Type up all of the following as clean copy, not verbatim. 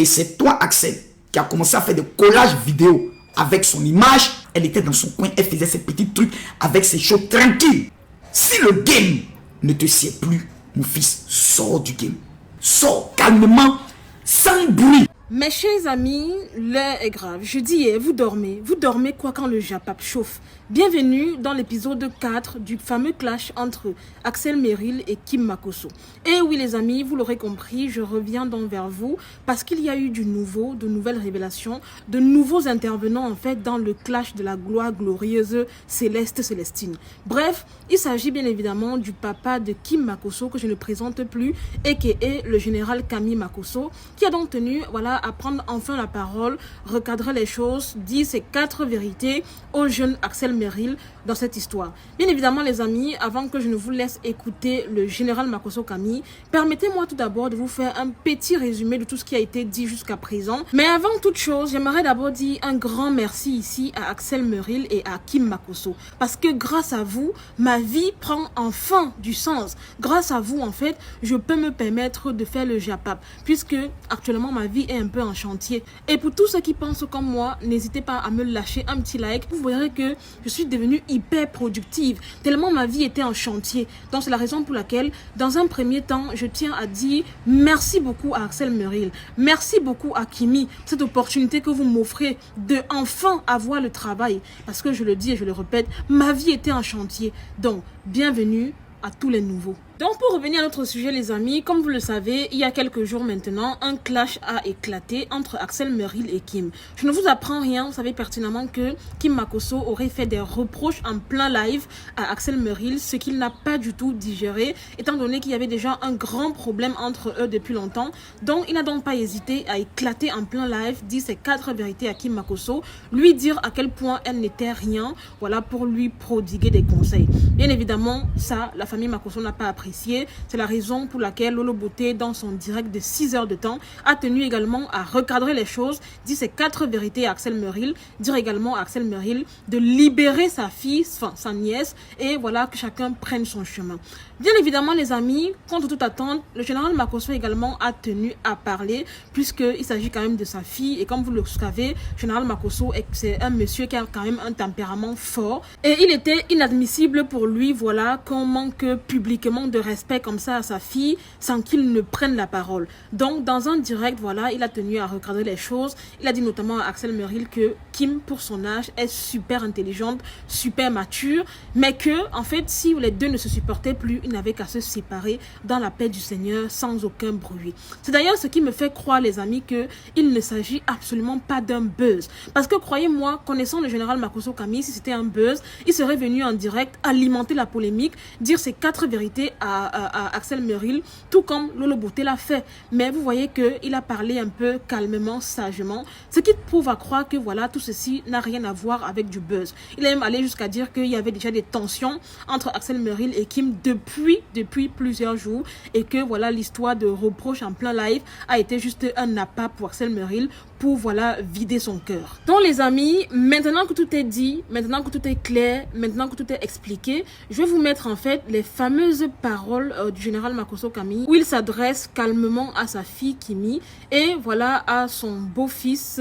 Et c'est toi, Axel, qui a commencé à faire des collages vidéo avec son image. Elle était dans son coin, elle faisait ses petits trucs avec ses choses tranquilles. Si le game ne te sied plus, mon fils, sors du game. Sors calmement, sans bruit. Mes chers amis, l'heure est grave. Je dis, vous dormez. Vous dormez quoi quand le Japap chauffe? Bienvenue dans l'épisode 4 du fameux clash entre Axel Merrill et Kim Makosso. Et oui les amis, vous l'aurez compris, je reviens donc vers vous parce qu'il y a eu du nouveau, de nouvelles révélations, de nouveaux intervenants en fait dans le clash de la gloire glorieuse Célestine. Bref, il s'agit bien évidemment du papa de Kim Makosso que je ne présente plus, a.k.a. le général Camille Makosso, qui a donc tenu à prendre enfin la parole, recadrer les choses, dire ses 4 vérités au jeune Axel Merrill dans cette histoire. Bien évidemment les amis, avant que je ne vous laisse écouter le général Makosso Camille, permettez-moi tout d'abord de vous faire un petit résumé de tout ce qui a été dit jusqu'à présent. Mais avant toute chose, j'aimerais d'abord dire un grand merci ici à Axel Merrill et à Kim Makosso. Parce que grâce à vous, ma vie prend enfin du sens. Grâce à vous, en fait, je peux me permettre de faire le Japap. Puisque actuellement, ma vie est un peu en chantier. Et pour tous ceux qui pensent comme moi, n'hésitez pas à me lâcher un petit like. Vous verrez que je suis devenue hyper productive, tellement ma vie était en chantier. Donc c'est la raison pour laquelle, dans un premier temps, je tiens à dire merci beaucoup à Axel Merrill, merci beaucoup à Kimi, cette opportunité que vous m'offrez de enfin avoir le travail. Parce que je le dis et je le répète, ma vie était en chantier. Donc, bienvenue à tous les nouveaux. Donc pour revenir à notre sujet les amis, comme vous le savez, il y a quelques jours maintenant, un clash a éclaté entre Axel Merrill et Kim. Je ne vous apprends rien, vous savez pertinemment que Kim Makosso aurait fait des reproches en plein live à Axel Merrill, ce qu'il n'a pas du tout digéré, étant donné qu'il y avait déjà un grand problème entre eux depuis longtemps. Donc il n'a donc pas hésité à éclater en plein live, dire ses 4 vérités à Kim Makosso, lui dire à quel point elle n'était rien, voilà, pour lui prodiguer des conseils. Bien évidemment, ça, la famille Makosso n'a pas appris. C'est la raison pour laquelle Lolo Beauté, dans son direct de 6 heures de temps, a tenu également à recadrer les choses, dit ses 4 vérités à Axel Merrill, dire également à Axel Merrill de libérer sa fille, enfin sa nièce, et voilà que chacun prenne son chemin. Bien évidemment les amis, contre toute attente, le général Makosso également a tenu à parler, puisqu'il s'agit quand même de sa fille, et comme vous le savez, le général Makosso, c'est un monsieur qui a quand même un tempérament fort, et il était inadmissible pour lui, voilà, qu'on manque publiquement de respect comme ça à sa fille sans qu'il ne prenne la parole. Donc dans un direct, voilà, il a tenu à recadrer les choses. Il a dit notamment à Axel Merrill que Kim, pour son âge, est super intelligente, super mature, mais que en fait, si les deux ne se supportaient plus, ils n'avaient qu'à se séparer dans la paix du Seigneur sans aucun bruit. C'est d'ailleurs ce qui me fait croire les amis que il ne s'agit absolument pas d'un buzz. Parce que croyez-moi, connaissant le général Makosso Camille, si c'était un buzz, il serait venu en direct alimenter la polémique, dire ses 4 vérités à Axel Merrill, tout comme Lolo Beauté l'a fait. Mais vous voyez qu'il a parlé un peu calmement, sagement, ce qui prouve à croire que voilà, tout ceci n'a rien à voir avec du buzz. Il est même allé jusqu'à dire qu'il y avait déjà des tensions entre Axel Merrill et Kim depuis plusieurs jours, et que voilà, l'histoire de reproches en plein live a été juste un appât pour Axel Merrill pour voilà vider son cœur. Donc les amis, maintenant que tout est dit, maintenant que tout est clair, maintenant que tout est expliqué, je vais vous mettre en fait les fameuses paroles du général Makosso Camille, où il s'adresse calmement à sa fille Kimi et voilà à son beau-fils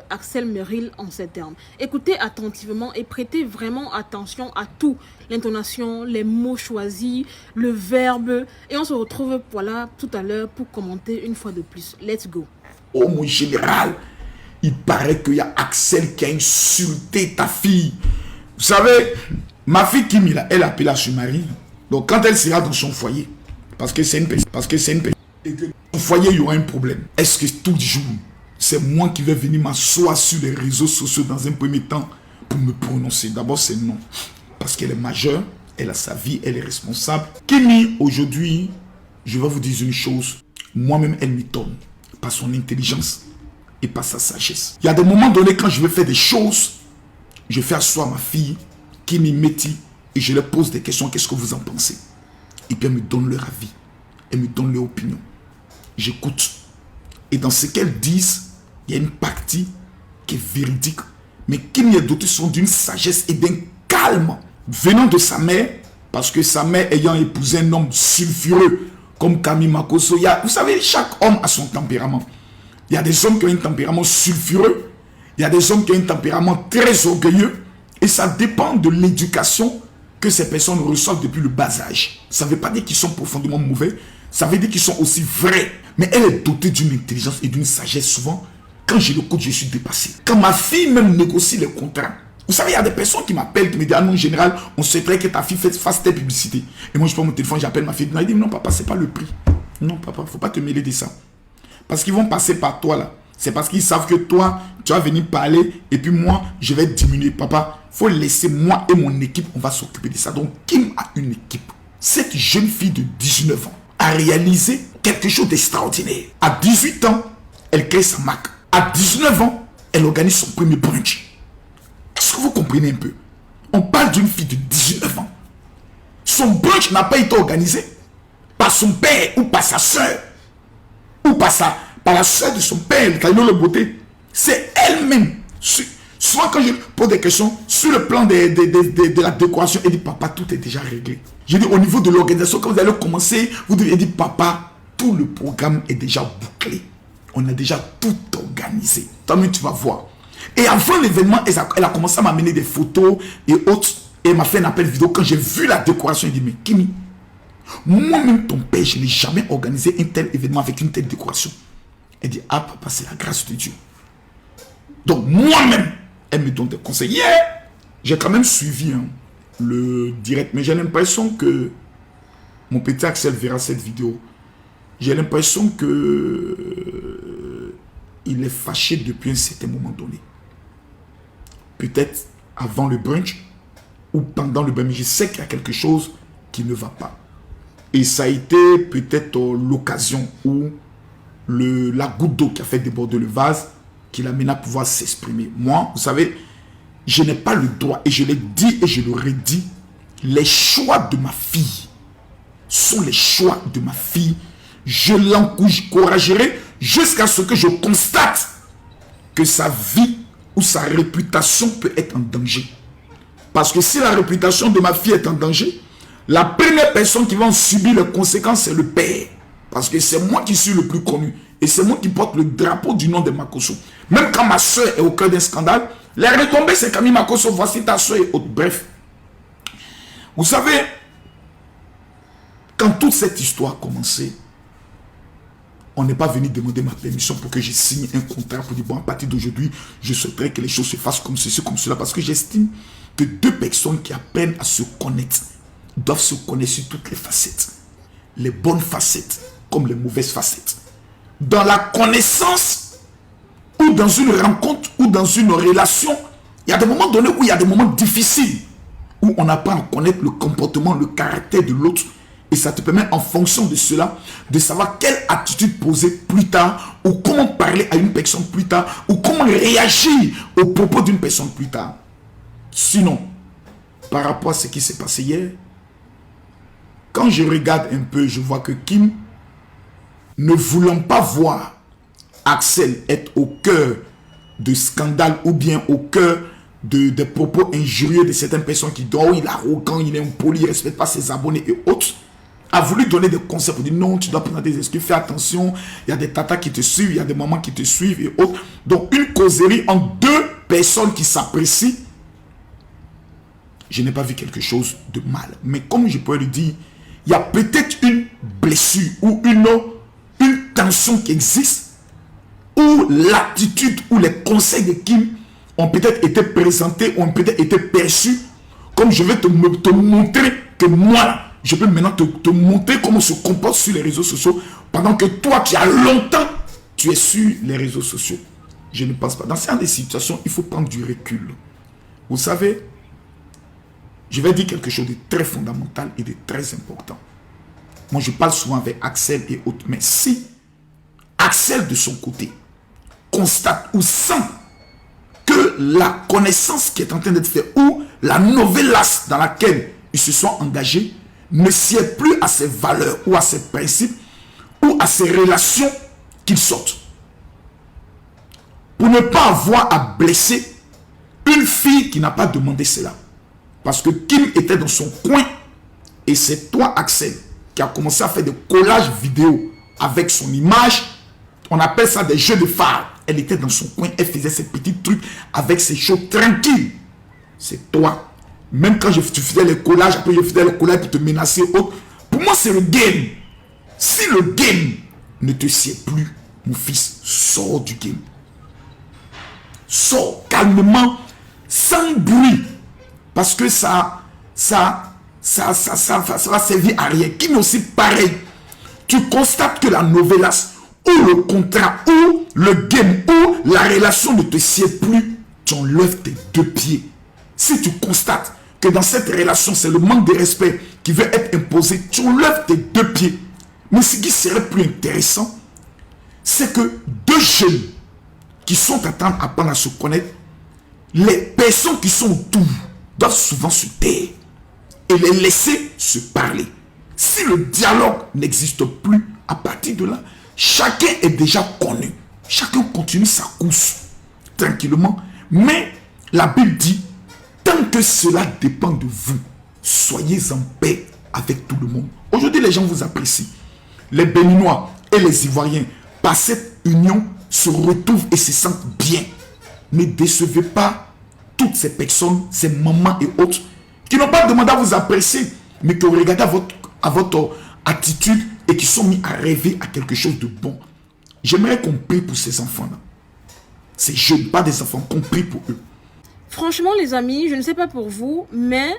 Axel Merrill en ces termes. Écoutez attentivement et prêtez vraiment attention à tout, l'intonation, les mots choisis, le verbe, et on se retrouve voilà tout à l'heure pour commenter une fois de plus. Let's go. Oh mon général, il paraît qu'il y a Axel qui a insulté ta fille. Vous savez, ma fille Kimi, elle appelle à son mari. Donc quand elle sera dans son foyer, parce que c'est une personne, et que dans son foyer il y aura un problème. Est-ce que tout jour, c'est moi qui vais venir m'asseoir sur les réseaux sociaux dans un premier temps pour me prononcer? D'abord c'est non, parce qu'elle est majeure, elle a sa vie, elle est responsable. Kimi, aujourd'hui, je vais vous dire une chose, moi-même elle m'étonne. Par son intelligence et par sa sagesse. Il y a des moments donnés quand je veux faire des choses, je fais asseoir ma fille qui m'y métit et je leur pose des questions. Qu'est-ce que vous en pensez? Et puis elle me donne leur avis, elle me donne leur opinion. J'écoute. Et dans ce qu'elles disent, il y a une partie qui est véridique, mais qui m'y est dotée sont d'une sagesse et d'un calme venant de sa mère, parce que sa mère ayant épousé un homme sulfureux comme Camille Makosso, vous savez, chaque homme a son tempérament. Il y a des hommes qui ont un tempérament sulfureux. Il y a des hommes qui ont un tempérament très orgueilleux. Et ça dépend de l'éducation que ces personnes reçoivent depuis le bas âge. Ça ne veut pas dire qu'ils sont profondément mauvais. Ça veut dire qu'ils sont aussi vrais. Mais elle est dotée d'une intelligence et d'une sagesse souvent. Quand je l'écoute, je suis dépassé. Quand ma fille même négocie les contrats. Vous savez, il y a des personnes qui m'appellent, qui me disent, ah non, en général, on souhaiterait que ta fille fasse telle publicité. Et moi, je prends mon téléphone, j'appelle ma fille. Elle dit, non, papa, c'est pas le prix. Non, papa, il ne faut pas te mêler de ça. Parce qu'ils vont passer par toi, là. C'est parce qu'ils savent que toi, tu vas venir parler et puis moi, je vais diminuer. Papa, il faut laisser moi et mon équipe, on va s'occuper de ça. Donc, Kim a une équipe. Cette jeune fille de 19 ans a réalisé quelque chose d'extraordinaire. À 18 ans, elle crée sa marque. À 19 ans, elle organise son premier brunch. Est-ce que vous comprenez un peu? On parle d'une fille de 19 ans. Son brunch n'a pas été organisé par son père ou par sa soeur ou par la soeur de son père, le beauté. C'est elle-même. Souvent quand je pose des questions sur le plan de la décoration, elle dit, papa, tout est déjà réglé. Je dis, au niveau de l'organisation, quand vous allez commencer, vous devez dire, papa, tout le programme est déjà bouclé. On a déjà tout organisé. Tant mieux, tu vas voir. Et avant l'événement, elle a commencé à m'amener des photos et autres. Et elle m'a fait un appel vidéo. Quand j'ai vu la décoration, elle dit, mais Kimi, moi-même, ton père, je n'ai jamais organisé un tel événement avec une telle décoration. Elle dit, ah papa, c'est la grâce de Dieu. Donc moi-même, elle me donne des conseils. Hier, j'ai quand même suivi le direct, mais j'ai l'impression que mon petit Axel verra cette vidéo. J'ai l'impression que il est fâché depuis un certain moment donné. Peut-être avant le brunch ou pendant le brunch. Je sais qu'il y a quelque chose qui ne va pas. Et ça a été peut-être l'occasion où la goutte d'eau qui a fait déborder le vase qui l'amène à pouvoir s'exprimer. Moi, vous savez, je n'ai pas le droit, et je l'ai dit et je le redis, les choix de ma fille sont les choix de ma fille. Je l'encouragerai jusqu'à ce que je constate que sa vie ou sa réputation peut être en danger. Parce que si la réputation de ma fille est en danger, la première personne qui va en subir les conséquences, c'est le père. Parce que c'est moi qui suis le plus connu. Et c'est moi qui porte le drapeau du nom de Makosso. Même quand ma soeur est au cœur d'un scandale, les retombées, c'est Camille Makosso, voici ta soeur et autres. Bref. Vous savez, quand toute cette histoire a commencé, on n'est pas venu demander ma permission pour que je signe un contrat pour dire, bon, à partir d'aujourd'hui, je souhaiterais que les choses se fassent comme ceci, comme cela. Parce que j'estime que deux personnes qui apprennent à se connaître doivent se connaître sur toutes les facettes. Les bonnes facettes comme les mauvaises facettes. Dans la connaissance ou dans une rencontre ou dans une relation, il y a des moments donnés où il y a des moments difficiles où on apprend à connaître le comportement, le caractère de l'autre. Et ça te permet en fonction de cela de savoir quelle attitude poser plus tard ou comment parler à une personne plus tard ou comment réagir aux propos d'une personne plus tard. Sinon, par rapport à ce qui s'est passé hier, quand je regarde un peu, je vois que Kim, ne voulant pas voir Axel être au cœur de scandales ou bien au cœur des propos injurieux de certaines personnes qui disent, oh, il est arrogant, il est impoli, il ne respecte pas ses abonnés et autres, a voulu donner des conseils pour dire non, tu dois prendre des excuses, fais attention, il y a des tatas qui te suivent, il y a des mamans qui te suivent et autres. Donc une causerie entre deux personnes qui s'apprécient, je n'ai pas vu quelque chose de mal. Mais comme je peux le dire, il y a peut-être une blessure ou une tension qui existe, où l'attitude ou les conseils de Kim ont peut-être été présentés, ont peut-être été perçus, comme je vais te montrer que moi, je peux maintenant te montrer comment on se comporte sur les réseaux sociaux, pendant que toi qui as longtemps, tu es sur les réseaux sociaux. Je ne pense pas. Dans certaines situations, il faut prendre du recul. Vous savez, je vais dire quelque chose de très fondamental et de très important. Moi, je parle souvent avec Axel et autres, mais si Axel, de son côté, constate ou sent que la connaissance qui est en train d'être faite ou la novellasse dans laquelle ils se sont engagés ne sied plus à ses valeurs ou à ses principes ou à ses relations, qu'il sorte. Pour ne pas avoir à blesser une fille qui n'a pas demandé cela. Parce que Kim était dans son coin et c'est toi, Axel, qui a commencé à faire des collages vidéo avec son image On appelle ça des jeux de phare. Elle était dans son coin, elle faisait ses petits trucs avec ses choses tranquilles. C'est toi. Même quand tu faisais les collages, après je faisais les collages pour te menacer. Pour moi, c'est le game. Si le game ne te sied plus, mon fils, sors du game. Sors calmement, sans bruit. Parce que ça va servir à rien. Qui est aussi pareil. Tu constates que la novelas, ou le contrat, ou le game, ou la relation ne te sied plus, tu enlèves tes 2 pieds. Si tu constates que dans cette relation, c'est le manque de respect qui veut être imposé, tu enlèves tes 2 pieds. Mais ce qui serait plus intéressant, c'est que 2 jeunes qui sont en train d'apprendre à se connaître, les personnes qui sont autour doivent souvent se taire et les laisser se parler. Si le dialogue n'existe plus, à partir de là, chacun est déjà connu. Chacun continue sa course tranquillement. Mais la Bible dit, tant que cela dépend de vous, soyez en paix avec tout le monde. Aujourd'hui, les gens vous apprécient. Les Béninois et les Ivoiriens, par cette union, se retrouvent et se sentent bien. Ne décevez pas toutes ces personnes, ces mamans et autres, qui n'ont pas demandé à vous apprécier, mais qui ont regardé à votre attitude et qui sont mis à rêver à quelque chose de bon. J'aimerais qu'on prie pour ces enfants-là. Ces jeunes, pas des enfants, qu'on prie pour eux. Franchement, les amis, je ne sais pas pour vous, mais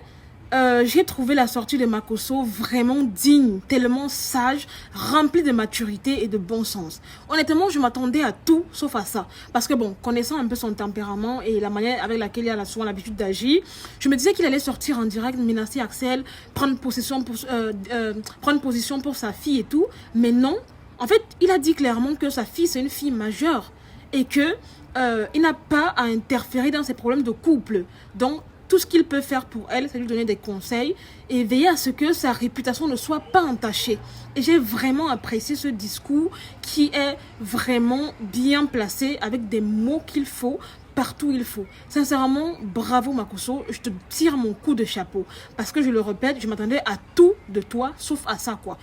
j'ai trouvé la sortie de Makosso vraiment digne, tellement sage, remplie de maturité et de bon sens. Honnêtement, je m'attendais à tout sauf à ça. Parce que bon, connaissant un peu son tempérament et la manière avec laquelle il a souvent l'habitude d'agir, je me disais qu'il allait sortir en direct, menacer Axel, prendre position pour sa fille et tout. Mais non, en fait, il a dit clairement que sa fille, c'est une fille majeure et que il n'a pas à interférer dans ses problèmes de couple. Donc, tout ce qu'il peut faire pour elle, c'est lui donner des conseils et veiller à ce que sa réputation ne soit pas entachée. Et j'ai vraiment apprécié ce discours qui est vraiment bien placé avec des mots qu'il faut, partout où il faut. Sincèrement, bravo Makosso, je te tire mon coup de chapeau. Parce que je le répète, je m'attendais à tout de toi, sauf à ça quoi.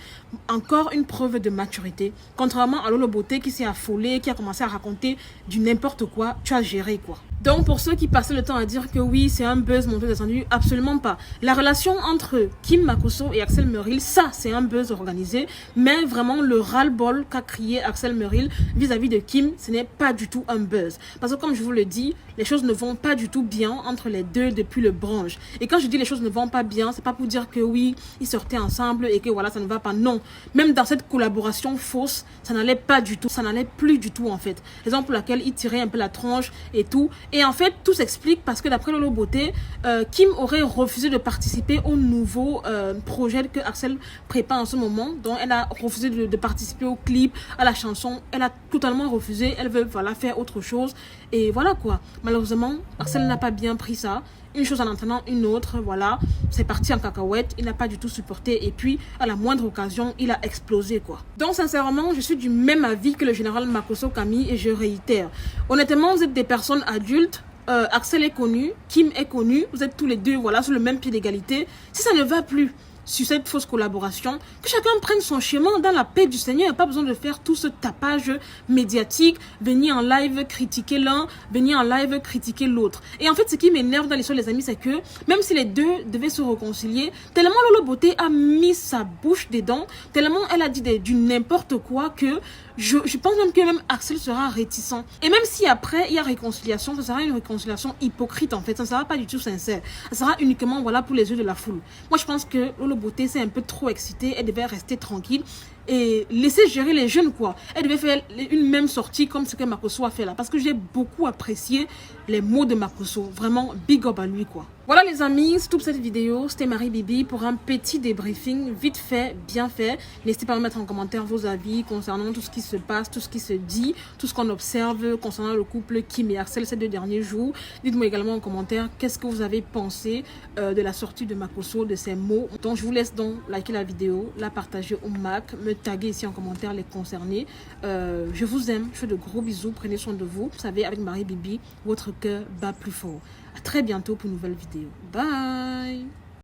Encore une preuve de maturité. Contrairement à Lolo Beauté qui s'est affolé, qui a commencé à raconter du n'importe quoi, tu as géré quoi. Donc pour ceux qui passaient le temps à dire que oui, c'est un buzz monté descendu, absolument pas. La relation entre Kim Makosso et Axel Merrill, ça c'est un buzz organisé, mais vraiment le ras-le-bol qu'a crié Axel Merrill vis-à-vis de Kim, ce n'est pas du tout un buzz. Parce que comme je vous le dis, les choses ne vont pas du tout bien entre les deux depuis le branche. Et quand je dis les choses ne vont pas bien, c'est pas pour dire que oui, ils sortaient ensemble et que voilà, ça ne va pas. Non. Même dans cette collaboration fausse, ça n'allait pas du tout. Ça n'allait plus du tout en fait. Raison pour laquelle ils tiraient un peu la tronche et tout. Et en fait, tout s'explique parce que d'après Lolo Beauté, Kim aurait refusé de participer au nouveau projet que Axel prépare en ce moment. Donc elle a refusé de participer au clip, à la chanson. Elle a totalement refusé. Elle veut voilà, faire autre chose. Et voilà quoi. Malheureusement, Axel n'a pas bien pris ça. Une chose en entraînant une autre, voilà. C'est parti en cacahuète. Il n'a pas du tout supporté. Et puis, à la moindre occasion, il a explosé, quoi. Donc, sincèrement, je suis du même avis que le général Makosso Camille et je réitère. Honnêtement, vous êtes des personnes adultes. Axel est connu, Kim est connu. Vous êtes tous les deux, voilà, sur le même pied d'égalité. Si ça ne va plus sur cette fausse collaboration, que chacun prenne son chemin dans la paix du Seigneur. Il n'y a pas besoin de faire tout ce tapage médiatique, venir en live critiquer l'un, venir en live critiquer l'autre. Et en fait, ce qui m'énerve dans l'histoire, les amis, c'est que même si les deux devaient se réconcilier, tellement Lolo Beauté a mis sa bouche dedans, tellement elle a dit du n'importe quoi que je pense même que même Axel sera réticent. Et même si après il y a réconciliation, ça sera une réconciliation hypocrite en fait. Ça ne sera pas du tout sincère. Ça sera uniquement voilà pour les yeux de la foule. Moi je pense que Lolo Beauté s'est un peu trop excitée. Elle devait rester tranquille et laisser gérer les jeunes quoi. Elle devait faire une même sortie comme ce que Makosso a fait là. Parce que j'ai beaucoup apprécié les mots de Makosso. Vraiment big up à lui quoi. Voilà les amis, c'est toute cette vidéo. C'était Marie Bibi pour un petit débriefing vite fait, bien fait. N'hésitez pas à me mettre en commentaire vos avis concernant tout ce qui se passe, tout ce qui se dit, tout ce qu'on observe concernant le couple Kim et Axel ces 2 derniers jours. Dites-moi également en commentaire qu'est-ce que vous avez pensé de la sortie de Makosso, de ces mots. Donc je vous laisse donc liker la vidéo, la partager au max, me taguer ici en commentaire les concernés. Je vous aime, je fais de gros bisous, prenez soin de vous. Vous savez, avec Marie Bibi, votre cœur bat plus fort. À très bientôt pour une nouvelle vidéo. Bye!